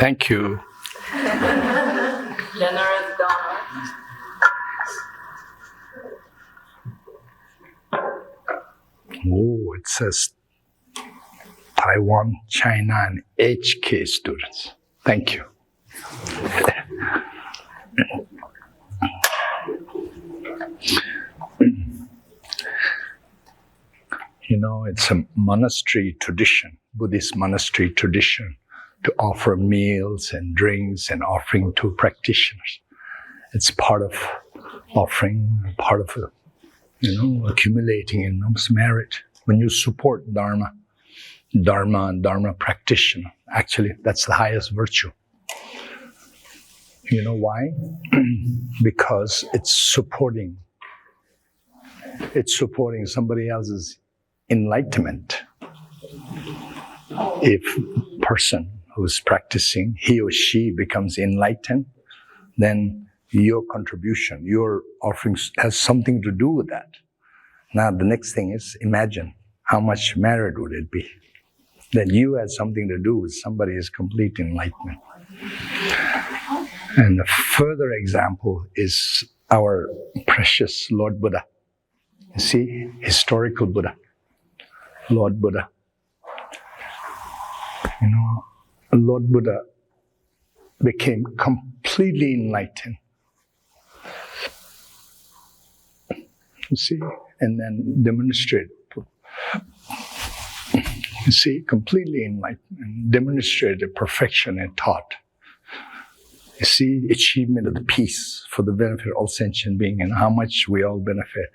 Thank you. Generous donor. Oh, it says Taiwan, China, and HK students. Thank you. You know, it's a monastery tradition, Buddhist monastery tradition, to offer meals and drinks and offering to practitioners. It's part of offering, part of, accumulating enormous merit. When you support Dharma and Dharma practitioner, actually, that's the highest virtue. You know why? Because it's supporting somebody else's enlightenment. If a person who's practicing, he or she becomes enlightened, then your contribution, your offerings has something to do with that. Now the next thing is, imagine how much merit would it be that you had something to do with somebody's complete enlightenment. And a further example is our precious Lord Buddha. You see, historical Buddha, Lord Buddha. You know, Lord Buddha became completely enlightened. You see, and then demonstrated. You see, completely enlightened and demonstrated perfection and taught. You see, achievement of the peace for the benefit of all sentient beings and how much we all benefit.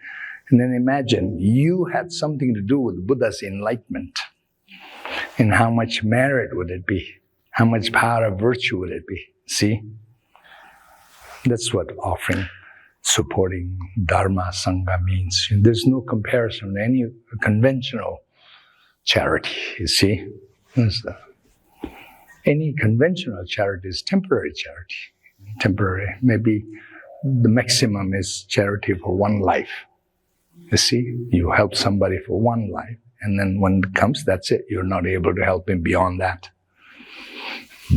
And then imagine you had something to do with Buddha's enlightenment. And how much merit would it be? How much power of virtue would it be? See? That's what offering, supporting Dharma, Sangha means. There's no comparison to any conventional charity, you see? Any conventional charity is temporary charity. Temporary. Maybe the maximum is charity for one life. You see? You help somebody for one life. And then when it comes, that's it. You're not able to help him beyond that.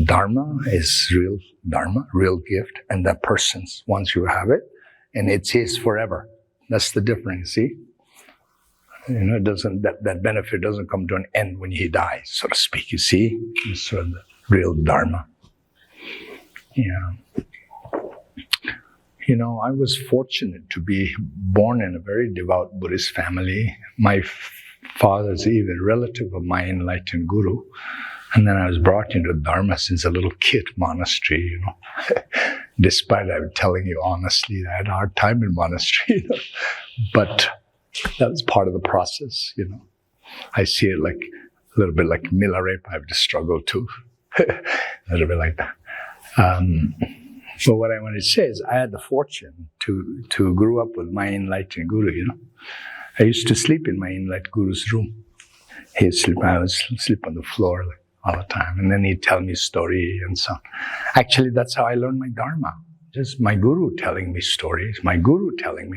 Dharma is real Dharma, real gift, and that person's, once you have it, and it's his forever. That's the difference, see? You know, it doesn't, that benefit doesn't come to an end when he dies, so to speak, you see? It's sort of the real Dharma. Yeah. You know, I was fortunate to be born in a very devout Buddhist family. My father's even a relative of my enlightened guru. And then I was brought into Dharma since a little kid monastery, you know. Despite I'm telling you honestly, I had a hard time in monastery, you know. But that was part of the process, you know. I see it like a little bit like Milarepa. I have to struggle too. A little bit like that. But what I want to say is I had the fortune to grow up with my enlightened guru, you know. I used to sleep in my enlightened guru's room. I would sleep on the floor all the time. And then he'd tell me story and so on. Actually, that's how I learned my Dharma. Just my guru telling me stories, my guru telling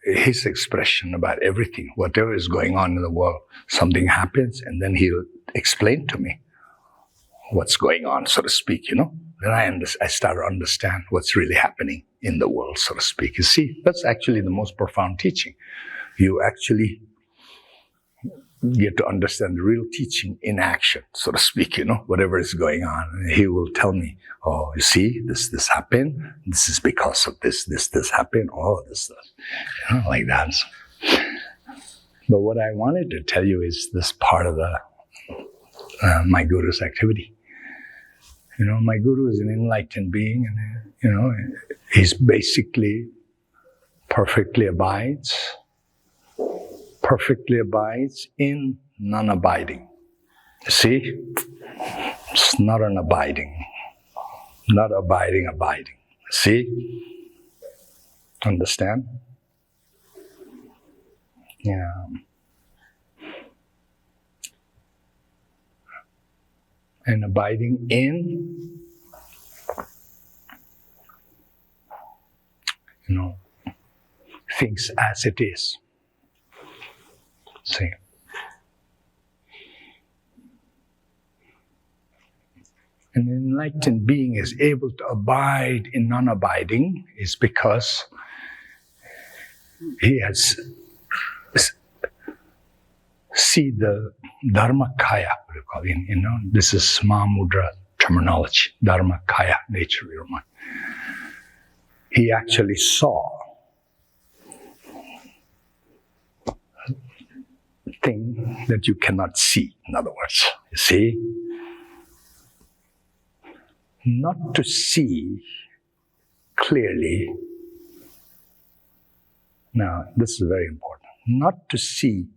his expression about everything, whatever is going on in the world. Something happens and then he'll explain to me what's going on, so to speak, you know. Then I start to understand what's really happening in the world, so to speak. You see, that's actually the most profound teaching. You actually get to understand the real teaching in action, so to speak, you know, whatever is going on. And he will tell me, oh, you see, this happened. This is because of this happened. Oh, this, you know, like that. But what I wanted to tell you is this part of my guru's activity. You know, my guru is an enlightened being, and, you know, he's basically perfectly abides in non-abiding. See? It's not an abiding. Not abiding. See? Understand? Yeah. And abiding in, you know, things as it is. See? enlightened being is able to abide in non-abiding is because he has see the Dharma Kaya, what do you call it? This is Mahamudra terminology, Dharma Kaya, nature of your mind. He actually saw a thing that you cannot see, in other words. You see? Not to see clearly. Now, this is very important. Not to see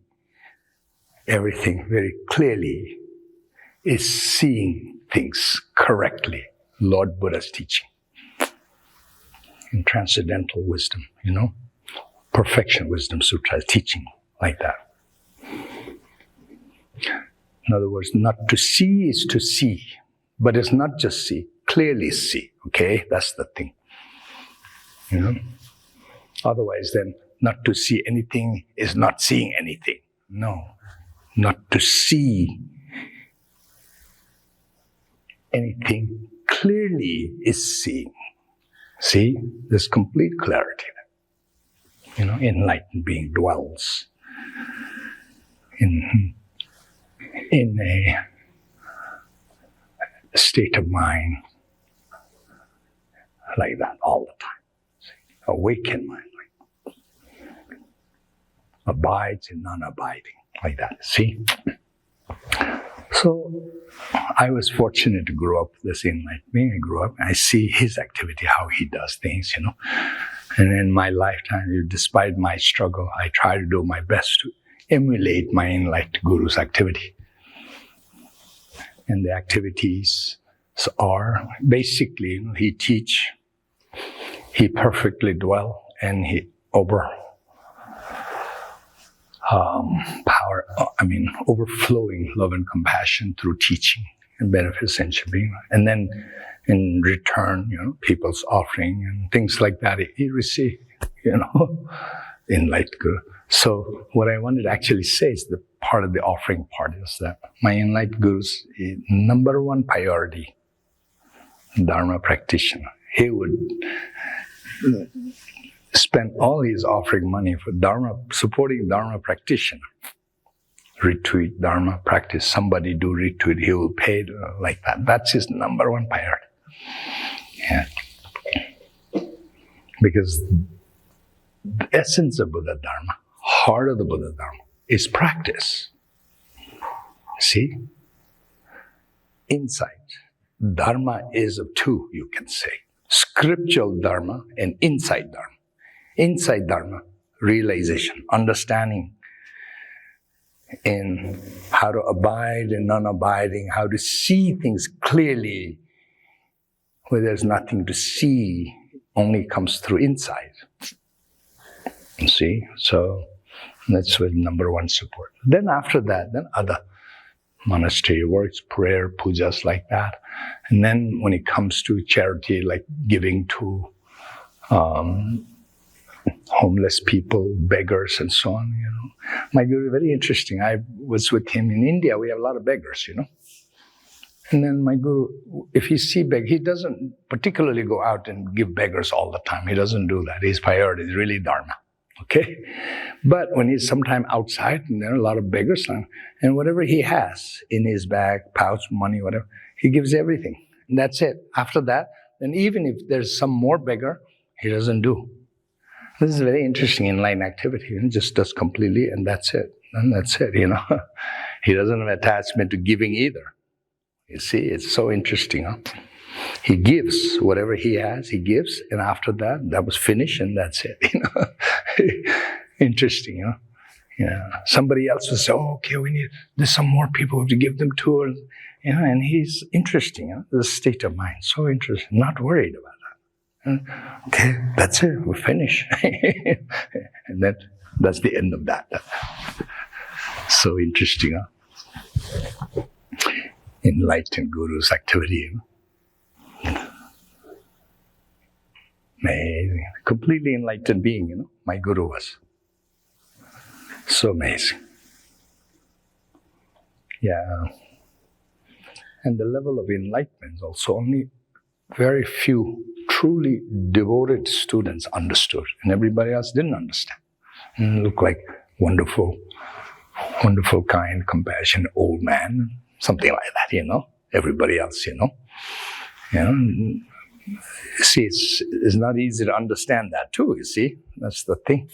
everything very clearly is seeing things correctly. Lord Buddha's teaching. In Transcendental Wisdom, Perfection Wisdom Sutra is teaching like that. In other words, not to see is to see. But it's not just see, clearly see, okay? That's the thing. Otherwise, then, not to see anything is not seeing anything. No. Not to see anything clearly is seeing. See? There's complete clarity. Enlightened being dwells in a state of mind like that all the time. See? Awakened mind like that. Abides in non-abiding like that. See? So I was fortunate to grow up with this enlightened being. I grew up and I see his activity, how he does things, And in my lifetime, despite my struggle, I try to do my best to emulate my enlightened guru's activity. And the activities are basically, he teach, he perfectly dwell, and he overflowing love and compassion through teaching and beneficent being. And then in return, people's offering and things like that, he received, enlightened guru. So what I wanted to actually say is the part of the offering part is that my enlightened guru's number one priority, Dharma practitioner. He would spend all his offering money for Dharma, supporting Dharma practitioner. Retreat, Dharma practice, somebody do retreat, he will pay like that. That's his number one priority. Yeah. Because the essence of Buddha Dharma, heart of the Buddha Dharma, is practice. See? Insight. Dharma is of two, you can say. Scriptural Dharma and insight Dharma. Insight Dharma, realization, understanding in how to abide and non-abiding, how to see things clearly where there's nothing to see, only comes through insight. You see? So that's with number one support. Then after that, then other monastery works, prayer, pujas like that. And then when it comes to charity, like giving to homeless people, beggars, and so on, My guru, very interesting. I was with him in India. We have a lot of beggars, And then my guru, if he see beggars, he doesn't particularly go out and give beggars all the time. He doesn't do that. His priority is really Dharma. Okay? But when he's sometime outside, and there are a lot of beggars, and whatever he has in his bag, pouch, money, whatever, he gives everything. And that's it. After that, then even if there's some more beggar, he doesn't do. This is very interesting enlightened activity. He just does completely, and that's it. And that's it, He doesn't have attachment to giving either. You see, it's so interesting, huh? He gives whatever he has, he gives, and after that, that was finished, and that's it, Interesting, huh? Yeah. Somebody else will say, okay, there's some more people we have to give them to, and he's interesting, huh? The state of mind, so interesting, not worried about that. Okay, that's it, we're finished. And that's the end of that. So interesting, huh? Enlightened guru's activity. Amazing. Completely enlightened being, my guru was. So amazing. Yeah. And the level of enlightenment is also only very few truly devoted students understood, and everybody else didn't understand. And look like wonderful, kind, compassionate old man, something like that, Everybody else, See, it's not easy to understand that too, you see. That's the thing.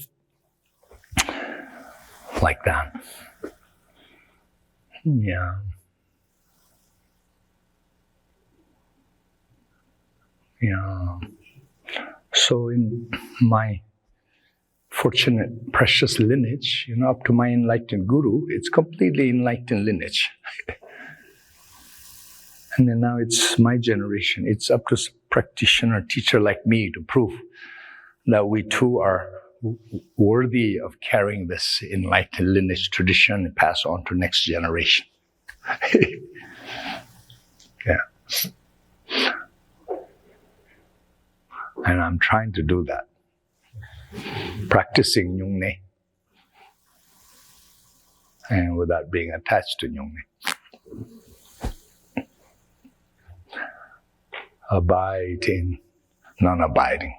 Like that. Yeah. Yeah. So in my fortunate, precious lineage, up to my enlightened guru, it's completely enlightened lineage. And then now it's my generation. It's up to a practitioner, teacher like me to prove that we too are worthy of carrying this enlightened lineage tradition and pass on to next generation. Yeah. And I'm trying to do that. Practicing Nyungne. And without being attached to Nyungne. Abide in non-abiding.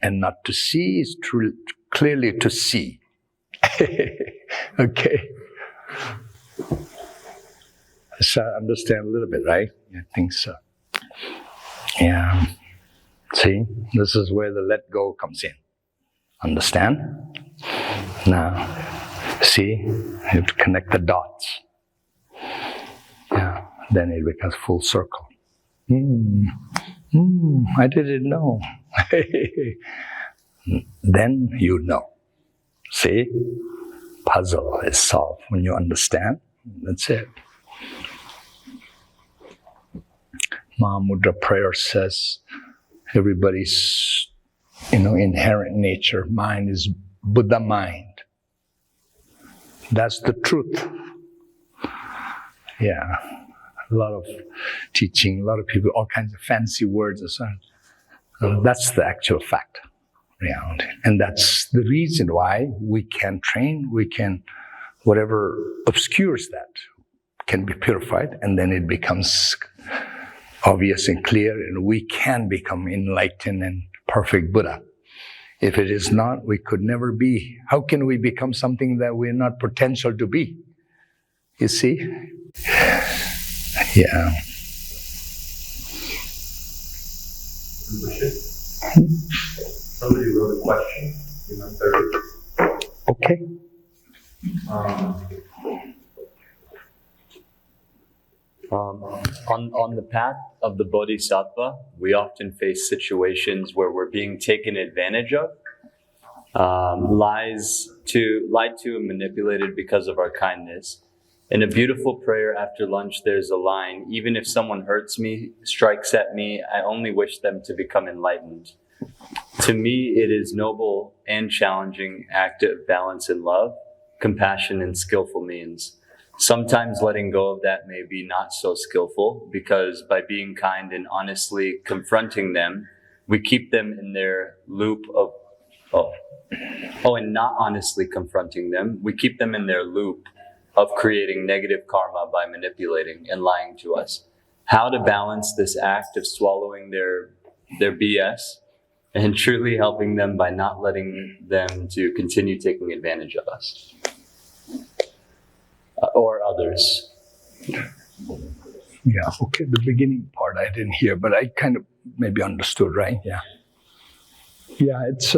And not to see is clearly to see. Okay. So understand a little bit, right? I think so. Yeah. See, this is where the let go comes in. Understand? Now, see, you have to connect the dots. Yeah. Then it becomes full circle. I didn't know. Then you know. See? Puzzle is solved when you understand. That's it. Mahamudra prayer says everybody's inherent nature, mind is Buddha mind. That's the truth. Yeah. A lot of teaching, a lot of people, all kinds of fancy words and so on. That's the actual fact, reality. And that's the reason why we can train, whatever obscures that can be purified, and then it becomes obvious and clear, and we can become enlightened and perfect Buddha. If it is not, we could never be. How can we become something that we're not potential to be? You see? Yeah. Somebody wrote a question. Okay. On the path of the Bodhisattva, we often face situations where we're being taken advantage of, lied to and manipulated because of our kindness. In a beautiful prayer after lunch, there's a line, even if someone hurts me, strikes at me, I only wish them to become enlightened. To me, it is noble and challenging act of balance and love, compassion and skillful means. Sometimes letting go of that may be not so skillful, because by being kind and honestly confronting them, we keep them in their loop and not honestly confronting them, we keep them in their loop of creating negative karma by manipulating and lying to us. How to balance this act of swallowing their BS and truly helping them by not letting them to continue taking advantage of us. Or others. Yeah, okay, the beginning part I didn't hear, but I kind of maybe understood, right? Yeah. Yeah, it's,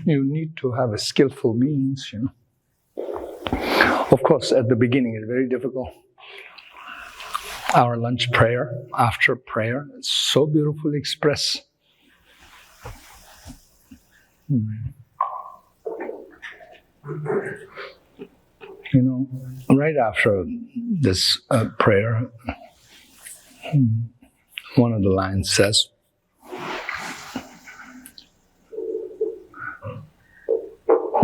you need to have a skillful means, Of course, at the beginning, it's very difficult. Our lunch prayer, after prayer, it's so beautifully expressed. Right after this prayer, one of the lines says,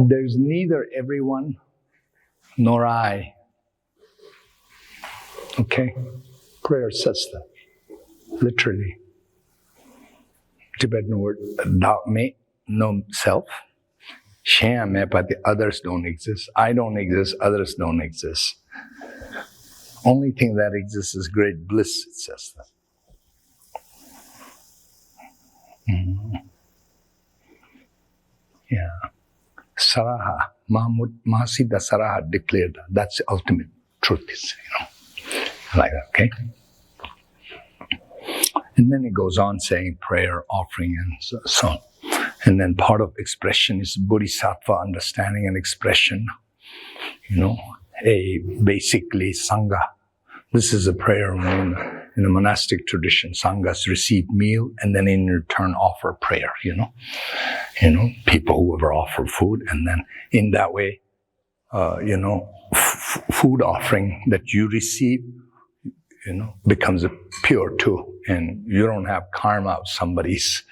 there's neither everyone nor I. Okay? Prayer says that. Literally. Tibetan word, Dharma, no self. Sham hai, but the others don't exist. I don't exist, others don't exist. Only thing that exists is great bliss, it says that. Yeah. Saraha, Mahasiddha Saraha declared that. That's the ultimate truth, like that, okay? And then it goes on saying prayer, offering, and so on. And then part of expression is Bodhisattva understanding and expression. Basically Sangha. This is a prayer in the monastic tradition. Sanghas receive meal and then in return offer prayer, people whoever offer food, and then in that way, food offering that you receive, becomes pure too. And you don't have karma of somebody's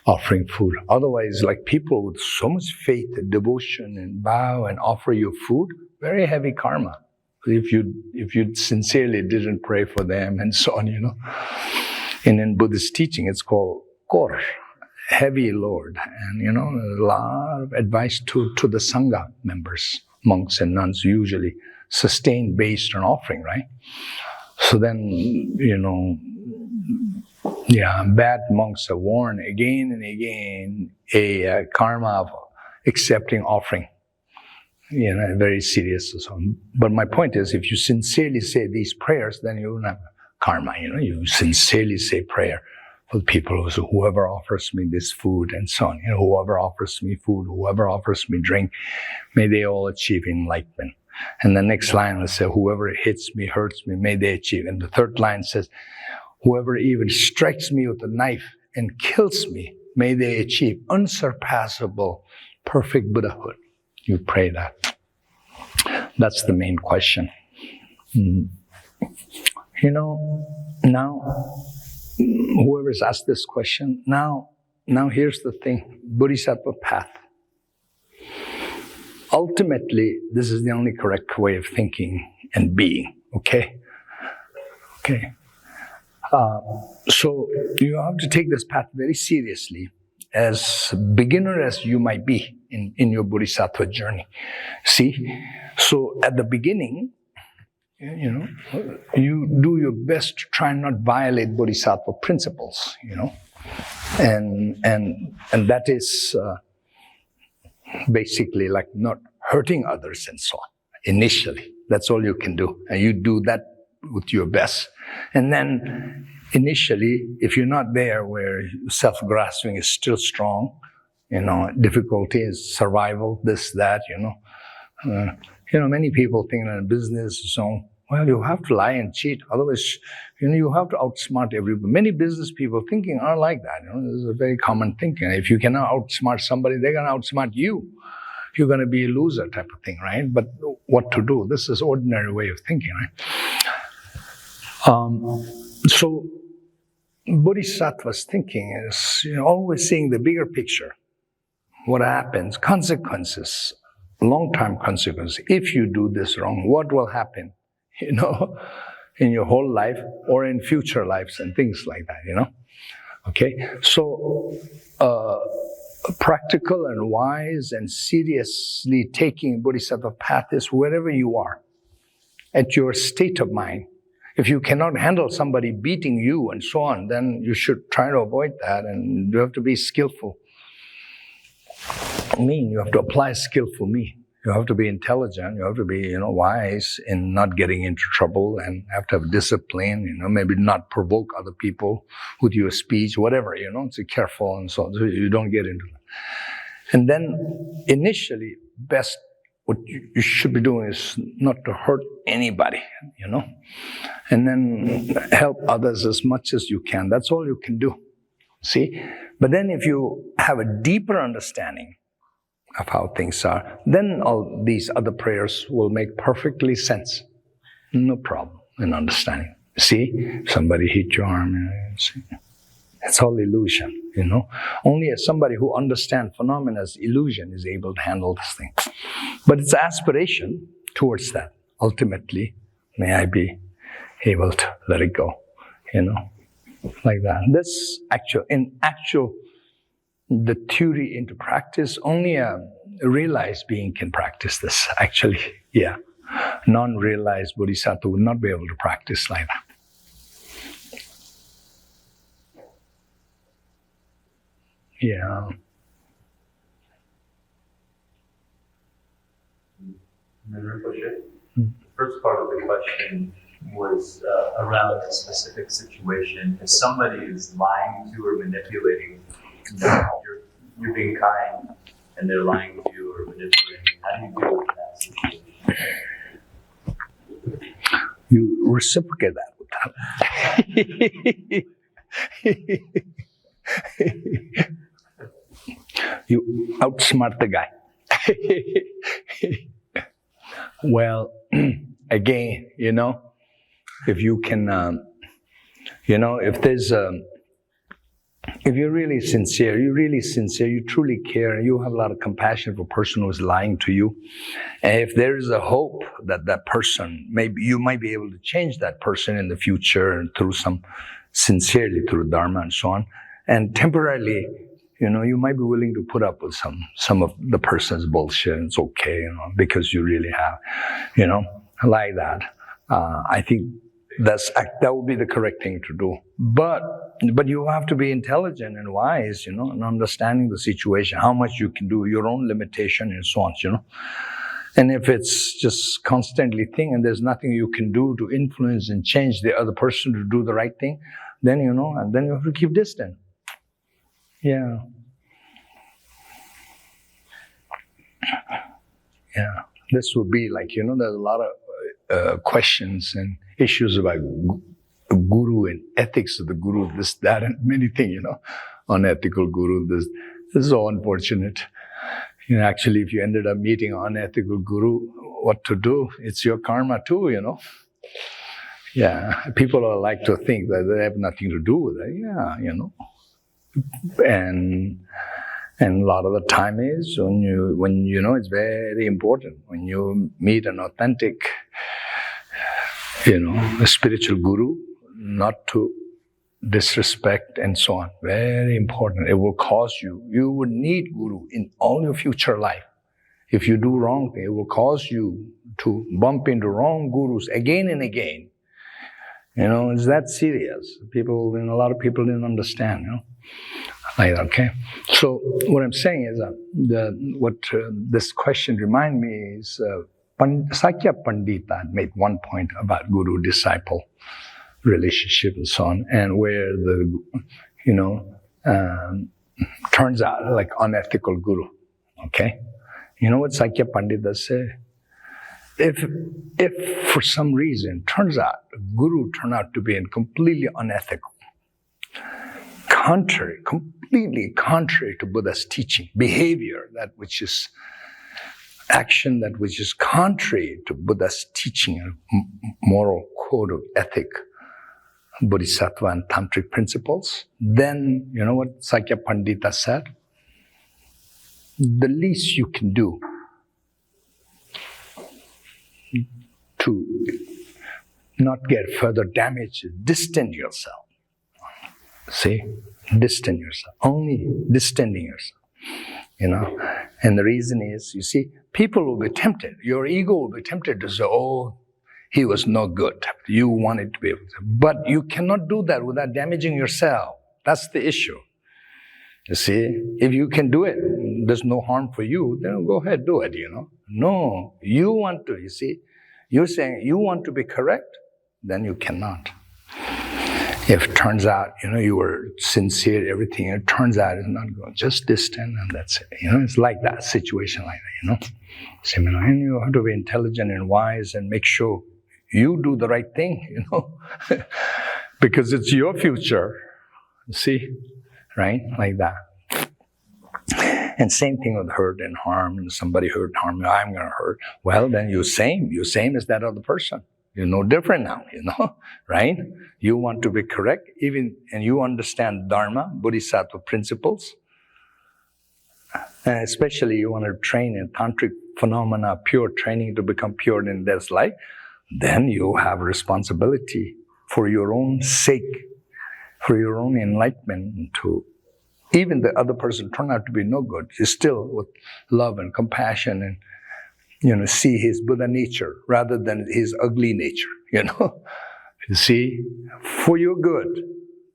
offering food. Otherwise, like people with so much faith and devotion and bow and offer you food, very heavy karma. If you sincerely didn't pray for them and so on, And in Buddhist teaching, it's called kor, heavy load. And, a lot of advice to the Sangha members, monks and nuns, usually sustained based on offering, right? So then, bad monks are warned again and again a karma of accepting offering. Very serious. So, but my point is, if you sincerely say these prayers, then you don't have karma. You sincerely say prayer for the people whoever offers me this food and so on. Whoever offers me food, whoever offers me drink, may they all achieve enlightenment. And the next line will say, whoever hits me, hurts me, may they achieve. And the third line says, whoever even strikes me with a knife and kills me, may they achieve unsurpassable, perfect Buddhahood. You pray that. That's the main question. Now, whoever's asked this question, now here's the thing, Bodhisattva path. Ultimately, this is the only correct way of thinking and being, okay? Okay. So you have to take this path very seriously, as beginner as you might be in your Bodhisattva journey. See? So at the beginning, you do your best to try and not violate Bodhisattva principles, and that is basically like not hurting others and so on. Initially, that's all you can do, and you do that with your best. And then initially, if you're not there where self-grasping is still strong, difficulty is survival, this, that, many people think that in business, so, well, you have to lie and cheat. Otherwise, you have to outsmart everybody. Many business people thinking are like that. This is a very common thinking. If you cannot outsmart somebody, they're going to outsmart you. You're going to be a loser type of thing, right? But what to do? This is ordinary way of thinking, right? So Bodhisattva's thinking is always seeing the bigger picture. What happens? Consequences, long-term consequences. If you do this wrong, what will happen? In your whole life or in future lives and things like that, Okay? So practical and wise and seriously taking Bodhisattva path is wherever you are, at your state of mind. If you cannot handle somebody beating you and so on, then you should try to avoid that, and you have to be skillful. You have to apply skillful me. You have to be intelligent. You have to be, wise in not getting into trouble, and have to have discipline. Maybe not provoke other people with your speech, whatever. So careful and so on, so you don't get into that. And then, initially, best what you should be doing is not to hurt anybody. And then help others as much as you can. That's all you can do. See? But then, if you have a deeper understanding of how things are, then all these other prayers will make perfectly sense. No problem in understanding. See, somebody hit your arm. It's all illusion, Only as somebody who understands phenomena as illusion is able to handle this thing. But it's aspiration towards that. Ultimately, may I be able to let it go, like that. This the theory into practice, only a realized being can practice this, actually. Yeah. Non-realized Bodhisattva would not be able to practice like that. Yeah. Rinpoche, the first part of the question was around a specific situation. If somebody is lying to or manipulating, you're being kind, and they're lying to you or manipulating, how do you deal with that situation? You reciprocate that with that. You outsmart the guy. Well, again, if you can, if you're really sincere, you truly care, and you have a lot of compassion for a person who is lying to you, and if there is a hope that that person, maybe you might be able to change that person in the future and through sincerely through Dharma and so on, and temporarily, you might be willing to put up with some of the person's bullshit, and it's okay, because you really have, like that. I think that would be the correct thing to do. But you have to be intelligent and wise, and understanding the situation, how much you can do, your own limitation and so on, And if it's just constantly thing and there's nothing you can do to influence and change the other person to do the right thing, then, and then you have to keep distant. Yeah. Yeah. This would be like, there's a lot of questions and issues about guru and ethics of the guru, this, that, and many things, unethical guru, this is so unfortunate. Actually, if you ended up meeting an unethical guru, what to do? It's your karma too, Yeah, people like to think that they have nothing to do with it. Yeah, And a lot of the time is when it's very important when you meet an authentic, a spiritual guru, not to disrespect and so on. Very important. It will cause you would need guru in all your future life. If you do wrong thing, it will cause you to bump into wrong gurus again and again. It's that serious. A lot of people didn't understand, Like, okay. So what I'm saying is this question reminds me is Sakya Pandita made one point about guru-disciple relationship and so on, and where turns out like unethical guru. Okay, what Sakya Pandita say? If for some reason turns out a guru turned out to be completely unethical, completely contrary to Buddha's teaching, behavior action that which is contrary to Buddha's teaching, moral code of ethic, Bodhisattva and tantric principles, then you know what Sakya Pandita said? The least you can do to not get further damage is distance yourself. See? Distance yourself. Only distancing yourself. And the reason is, you see, people will be tempted. Your ego will be tempted to say, oh, he was no good. You wanted to be able to. But you cannot do that without damaging yourself. That's the issue. You see, if you can do it, there's no harm for you, then go ahead, do it, No, you want to, you see. You're saying you want to be correct, then you cannot. If it turns out, you were sincere, everything, it turns out it's not good, just distant and that's it. It's like that, situation like that, And you have to be intelligent and wise and make sure you do the right thing, because it's your future, see, right? Like that. And same thing with hurt and harm, and somebody hurt and harm, I'm going to hurt. Well, then you're same as that other person. You're no different now, right? You want to be correct, and you understand Dharma, Bodhisattva principles. And especially you want to train in tantric phenomena, pure training to become pure in this life, then you have responsibility for your own sake, for your own enlightenment, to even the other person turned out to be no good, you still with love and compassion and, see his Buddha nature rather than his ugly nature, You see, for your good.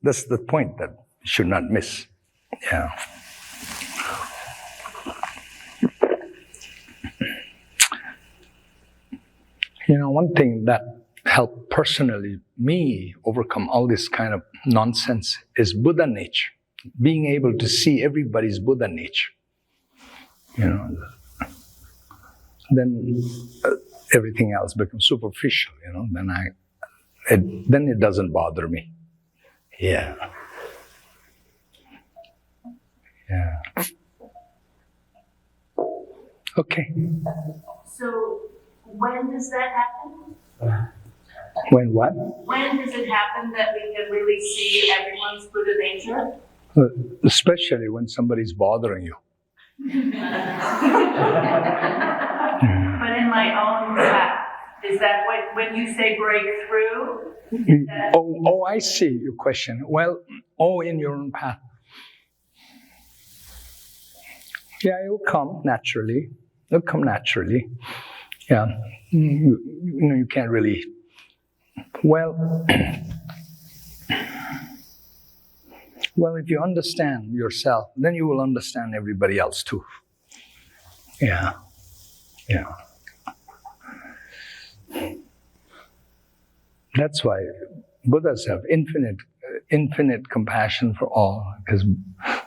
That's the point that you should not miss. Yeah. One thing that helped personally me overcome all this kind of nonsense is Buddha nature. Being able to see everybody's Buddha nature. Then everything else becomes superficial, then it doesn't bother me. Yeah. Yeah. Okay. So, when does that happen? When what? When does it happen that we can really see everyone's Buddha nature? Especially when somebody's bothering you. But in my own path, is that when you say breakthrough? Oh, I see your question. Well, in your own path. Yeah, it will come naturally. It'll come naturally. Yeah. You can't really. Well, if you understand yourself, then you will understand everybody else too. Yeah. Yeah. That's why Buddhas have infinite compassion for all, because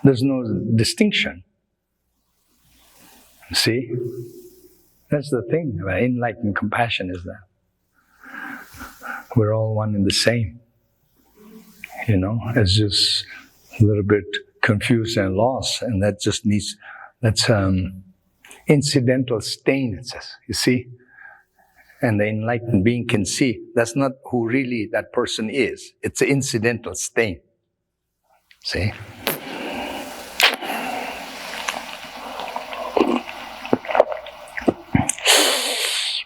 there's no distinction. See? That's the thing about enlightened compassion, is that we're all one and the same. It's just a little bit confused and lost, and that's incidental stain, it says, you see? And the enlightened being can see that's not who really that person is. It's an incidental stain. See?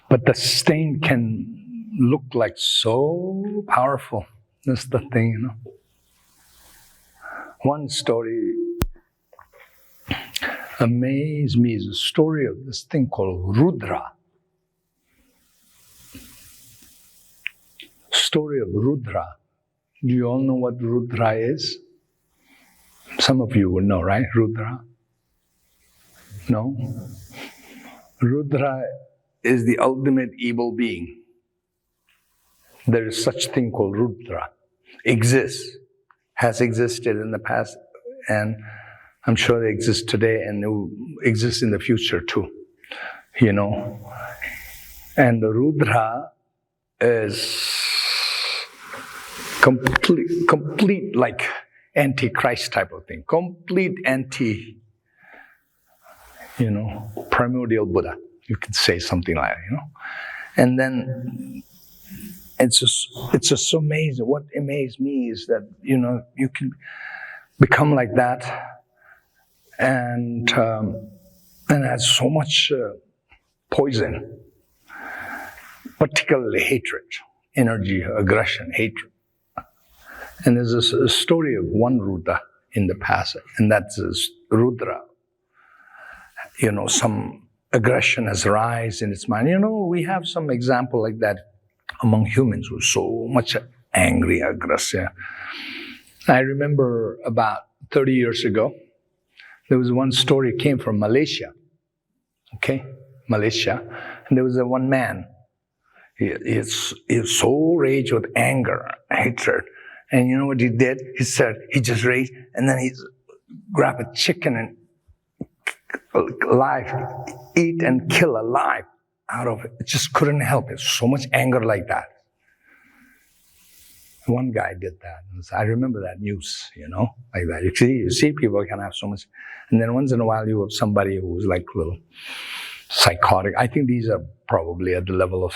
But the stain can look like so powerful. That's the thing, One story amazed me is the story of this thing called Rudra. Story of Rudra. Do you all know what Rudra is? Some of you would know, right? Rudra? No? Rudra is the ultimate evil being. There is such thing called Rudra. Exists. Has existed in the past, and I'm sure they exist today, and it will exist in the future too. And the Rudra is complete like anti-Christ type of thing. Complete anti, primordial Buddha. You could say something like that, And then it's just so amazing. What amazed me is that, you can become like that and has so much poison, particularly hatred, energy, aggression, hatred. And there's a story of one Rudra in the past, and that's Rudra. Some aggression has arisen in its mind. We have some example like that among humans who are so much angry, aggressive. I remember about 30 years ago, there was one story came from Malaysia. Okay? Malaysia. And there was one man. He is so raged with anger, hatred. And you know what he did? He said, he just raged, and then he grabbed a chicken and alive, eat and kill alive out of it. It just couldn't help it. So much anger like that. One guy did that. I remember that news, like that. You see people can have so much. And then once in a while you have somebody who's like a little psychotic. I think these are probably at the level of,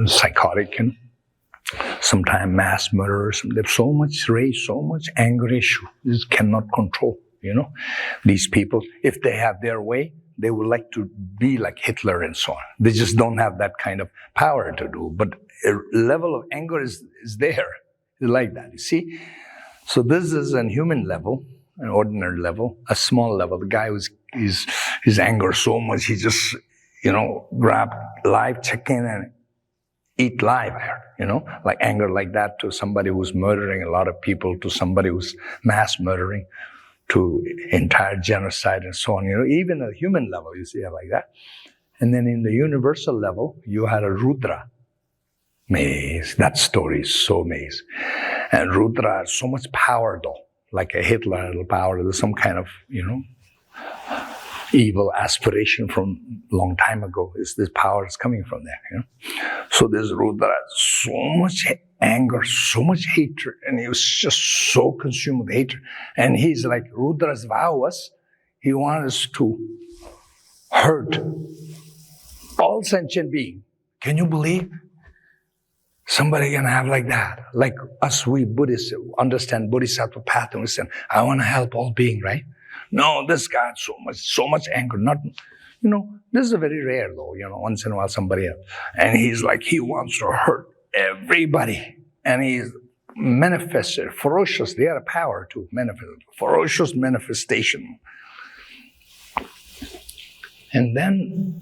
psychotic and sometimes mass murderers. They have so much rage, so much anger issue. This cannot control, These people, if they have their way, they would like to be like Hitler and so on. They just don't have that kind of power to do. But a level of anger is there. It's like that, you see? So this is a human level, an ordinary level, a small level. The guy who's his anger so much, he just, grab live chicken and eat live, like anger like that to somebody who's murdering a lot of people, to somebody who's mass murdering, to entire genocide and so on. Even at a human level, you see it like that. And then in the universal level, you had a Rudra. Amazing. That story is so amazing. And Rudra has so much power, though, like a Hitler had power. There's some kind of, evil aspiration from a long time ago. This power is coming from there. So this Rudra, so much anger, so much hatred, and he was just so consumed with hatred. And he's like, Rudra's vow was, he wanted us to hurt all sentient beings. Can you believe? Somebody can have like that. Like us, we Buddhists understand Bodhisattva path and we say, I want to help all beings, right? No, this guy had so much anger. Not, this is very rare though, once in a while somebody else. And he's like, he wants to hurt everybody. And he's manifested ferociously. He had a power to manifest, ferocious manifestation. And then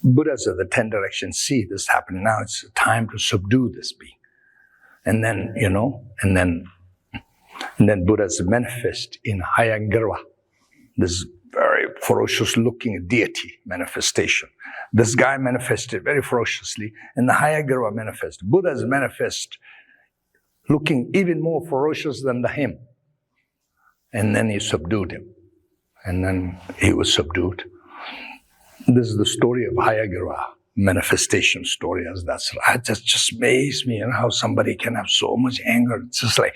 Buddha said, the 10 directions see this happening. Now it's time to subdue this being. And then, and then Buddha's manifest in Hayagriva, this very ferocious looking deity manifestation. This guy manifested very ferociously, and the Hayagriva manifest. Buddha's manifest looking even more ferocious than him. And then he subdued him. And then he was subdued. This is the story of Hayagriva, manifestation story. That just amazed me, how somebody can have so much anger. It's just like,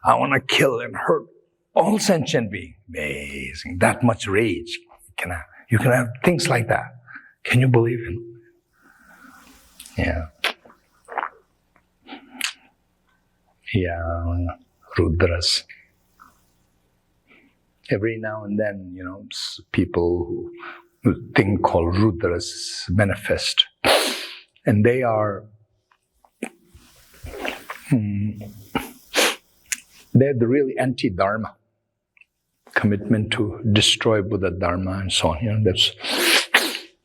I want to kill and hurt all sentient beings. Amazing. That much rage. You can have things like that. Can you believe it? Yeah. Yeah, Rudras. Every now and then, people who thing called Rudras manifest. And they are they're the really anti-Dharma, commitment to destroy Buddha Dharma and so on. There's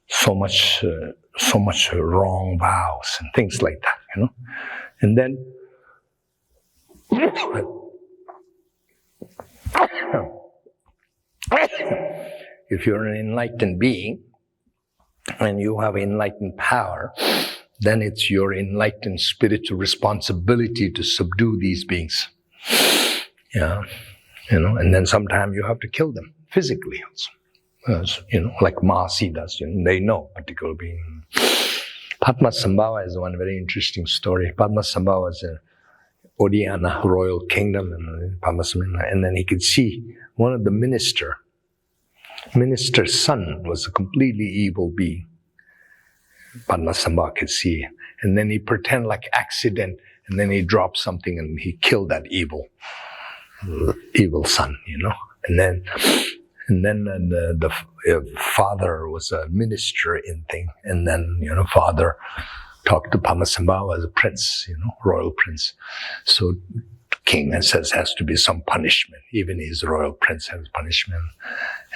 so much wrong vows and things like that. And then if you're an enlightened being and you have enlightened power, then it's your enlightened spiritual responsibility to subdue these beings. Yeah, and then sometimes you have to kill them physically also. Like Mahasi does, they know particular being. Padmasambhava is one very interesting story. Padmasambhava was a Odiyana royal kingdom, and then he could see one of the minister's son was a completely evil being. Padmasambhava could see, and then he pretended like accident, and then he dropped something and he killed that evil son, and then the father was a minister in thing, and then father talked to Padmasambhava as a prince, royal prince. So king says has to be some punishment. Even his royal prince has punishment.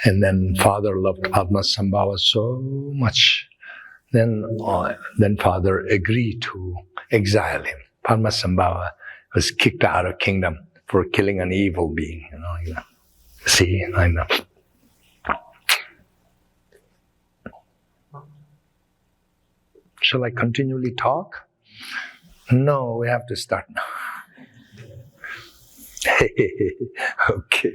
And then father loved Padmasambhava so much. Then father agreed to exile him. Padmasambhava was kicked out of kingdom for killing an evil being. See, I know. Shall I continually talk? No, we have to start now. Okay.